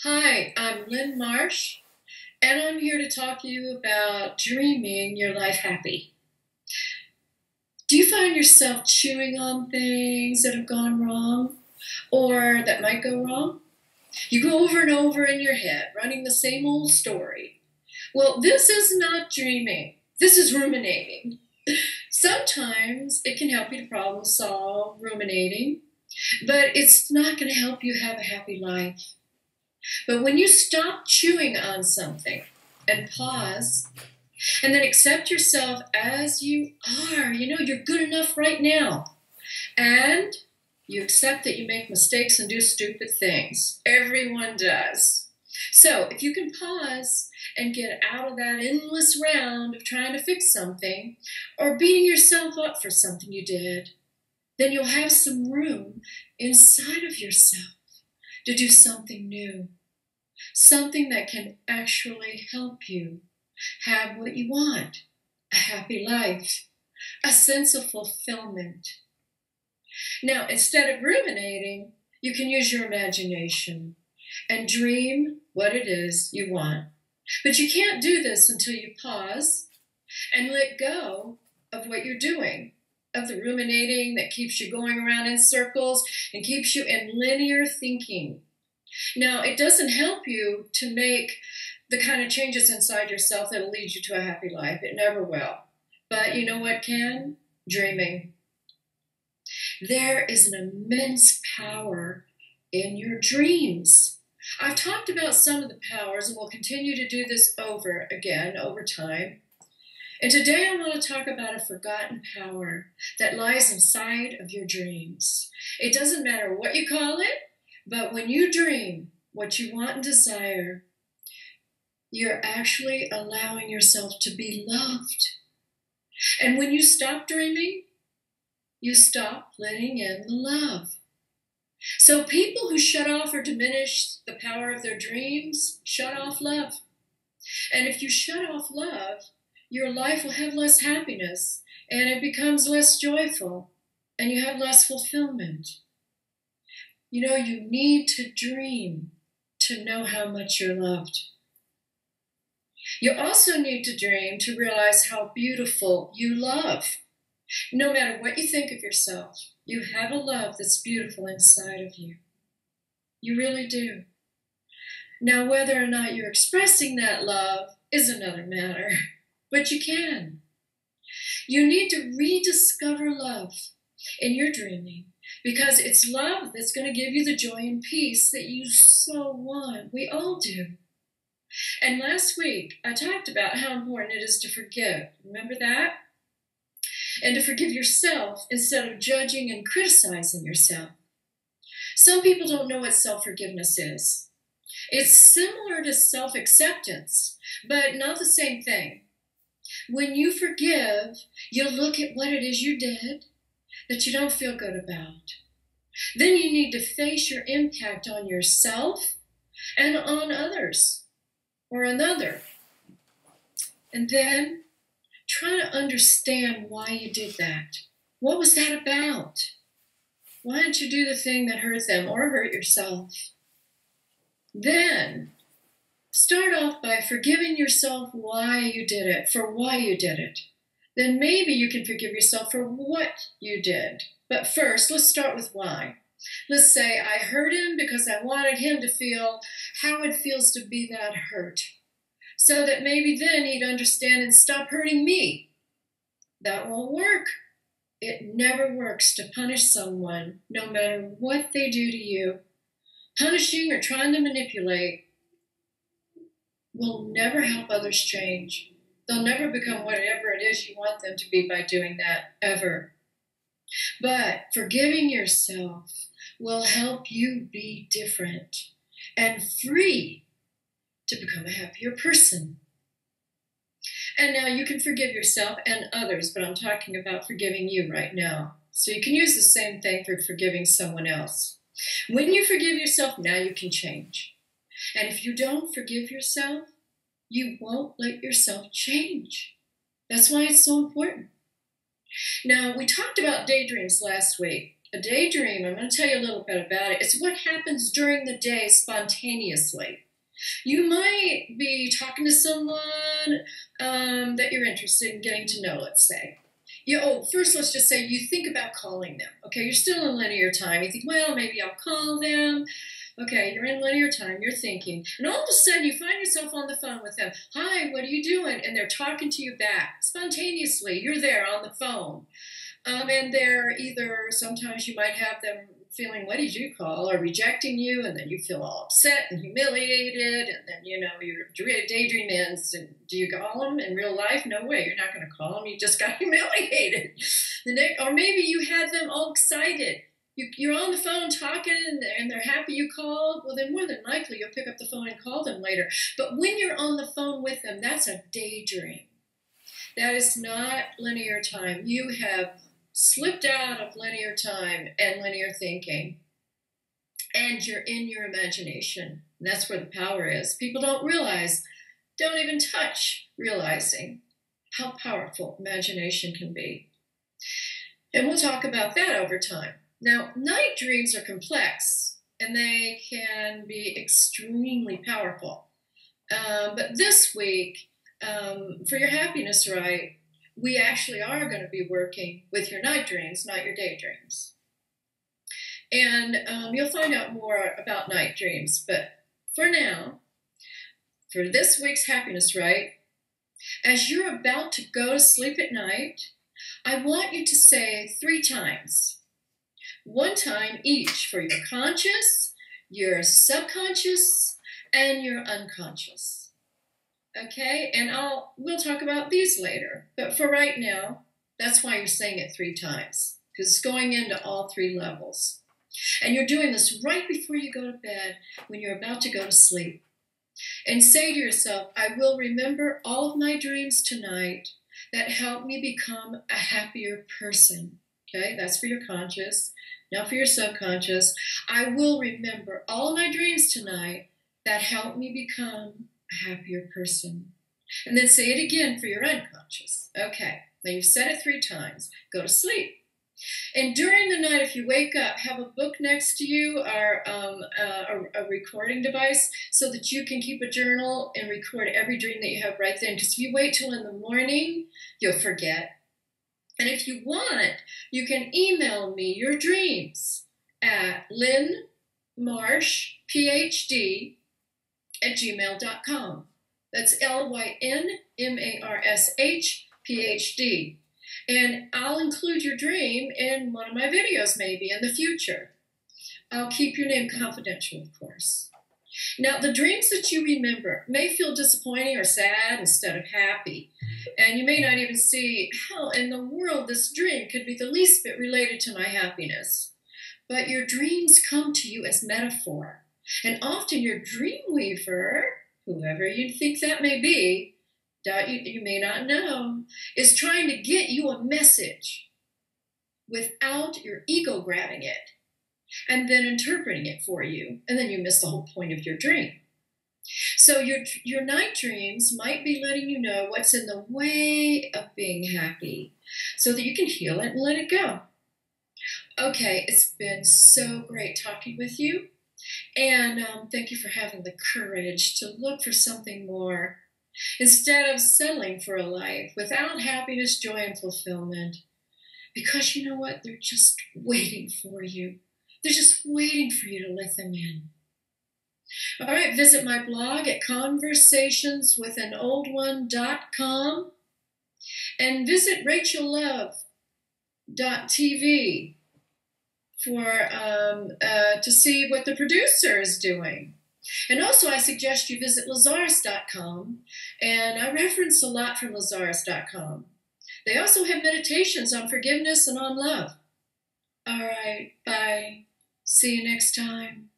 Hi, I'm Lyn Marsh, and I'm here to talk to you about dreaming your life happy. Do you find yourself chewing on things that have gone wrong or that might go wrong? You go over and over in your head, running the same old story. Well, this is not dreaming. This is ruminating. Sometimes it can help you to problem solve ruminating, but it's not going to help you have a happy life. But when you stop chewing on something and pause and then accept yourself as you are, you're good enough right now. And you accept that you make mistakes and do stupid things. Everyone does. So if you can pause and get out of that endless round of trying to fix something or beating yourself up for something you did, then you'll have some room inside of yourself to do something new, something that can actually help you have what you want, a happy life, a sense of fulfillment. Now, instead of ruminating, you can use your imagination and dream what it is you want. But you can't do this until you pause and let go of what you're doing, of the ruminating that keeps you going around in circles and keeps you in linear thinking. Now, it doesn't help you to make the kind of changes inside yourself that'll lead you to a happy life. It never will. But you know what can? Dreaming. There is an immense power in your dreams. I've talked about some of the powers, and we'll continue to do this over again over time. And today I want to talk about a forgotten power that lies inside of your dreams. It doesn't matter what you call it, but when you dream what you want and desire, you're actually allowing yourself to be loved. And when you stop dreaming, you stop letting in the love. So people who shut off or diminish the power of their dreams shut off love. And if you shut off love, your life will have less happiness and it becomes less joyful and you have less fulfillment. You need to dream to know how much you're loved. You also need to dream to realize how beautiful you love. No matter what you think of yourself, you have a love that's beautiful inside of you. You really do. Now, whether or not you're expressing that love is another matter, but you can. You need to rediscover love in your dreaming because it's love that's going to give you the joy and peace that you so want. We all do. And last week, I talked about how important it is to forgive. Remember that? And to forgive yourself instead of judging and criticizing yourself. Some people don't know what self-forgiveness is. It's similar to self-acceptance, but not the same thing. When you forgive, you look at what it is you did that you don't feel good about. Then you need to face your impact on yourself and on others or another. And then try to understand why you did that. What was that about? Why didn't you do the thing that hurt them or hurt yourself? Then start off by forgiving yourself why you did it, for why you did it. Then maybe you can forgive yourself for what you did. But first, let's start with why. Let's say I hurt him because I wanted him to feel how it feels to be that hurt, so that maybe then he'd understand and stop hurting me. That won't work. It never works to punish someone, no matter what they do to you. Punishing or trying to manipulate will never help others change. They'll never become whatever it is you want them to be by doing that, ever. But forgiving yourself will help you be different and free to become a happier person. And now you can forgive yourself and others, but I'm talking about forgiving you right now. So you can use the same thing for forgiving someone else. When you forgive yourself, now you can change. And if you don't forgive yourself, you won't let yourself change. That's why it's so important. Now, we talked about daydreams last week, A daydream, I'm going to tell you a little bit about it. It's what happens during the day spontaneously. You might be talking to someone that you're interested in getting to know, let's say. First, let's just say you think about calling them. Okay, you're still in linear time. You think, well, maybe I'll call them. Okay, you're in linear time, you're thinking. And all of a sudden, you find yourself on the phone with them. Hi, what are you doing? And they're talking to you back spontaneously. You're there on the phone. And they're either, sometimes you might have them feeling, what did you call, or rejecting you, and then you feel all upset and humiliated, and then, your daydream ends, and do you call them in real life? No way, you're not going to call them, you just got humiliated. Or maybe you had them all excited. You're on the phone talking, and they're happy you called. Well, then more than likely, you'll pick up the phone and call them later. But when you're on the phone with them, that's a daydream. That is not linear time. You have slipped out of linear time and linear thinking, and you're in your imagination. And that's where the power is. People don't even touch realizing how powerful imagination can be. And we'll talk about that over time. Now, night dreams are complex, and they can be extremely powerful. But this week, for your happiness right, we actually are going to be working with your night dreams, not your daydreams. And you'll find out more about night dreams. But for now, for this week's happiness right, as you're about to go to sleep at night, I want you to say 3 times. 1 time each for your conscious, your subconscious, and your unconscious. Okay, and we'll talk about these later. But for right now, that's why you're saying it 3 times, because it's going into all 3 levels. And you're doing this right before you go to bed, when you're about to go to sleep. And say to yourself, I will remember all of my dreams tonight that help me become a happier person. Okay, that's for your conscious. Now for your subconscious, I will remember all of my dreams tonight that help me become a happier person. And then say it again for your unconscious. Okay, now you've said it 3 times. Go to sleep. And during the night, if you wake up, have a book next to you or a recording device so that you can keep a journal and record every dream that you have right then. Because if you wait till in the morning, you'll forget. And if you want, you can email me your dreams at Lyn Marsh, PhD, @gmail.com. That's LYNMARSH, PhD. And I'll include your dream in one of my videos maybe in the future. I'll keep your name confidential, of course. Now, the dreams that you remember may feel disappointing or sad instead of happy. And you may not even see how in the world this dream could be the least bit related to my happiness. But your dreams come to you as metaphor. And often your dream weaver, whoever you think that may be, that you may not know, is trying to get you a message without your ego grabbing it and then interpreting it for you, and then you miss the whole point of your dream. So your night dreams might be letting you know what's in the way of being happy so that you can heal it and let it go. Okay, it's been so great talking with you, and thank you for having the courage to look for something more instead of settling for a life without happiness, joy, and fulfillment. Because you know what? They're just waiting for you. They're just waiting for you to let them in. All right, visit my blog at conversationswithanoldone.com and visit rachellove.tv to see what the producer is doing. And also, I suggest you visit Lazarus.com, and I reference a lot from Lazarus.com. They also have meditations on forgiveness and on love. All right, bye. See you next time.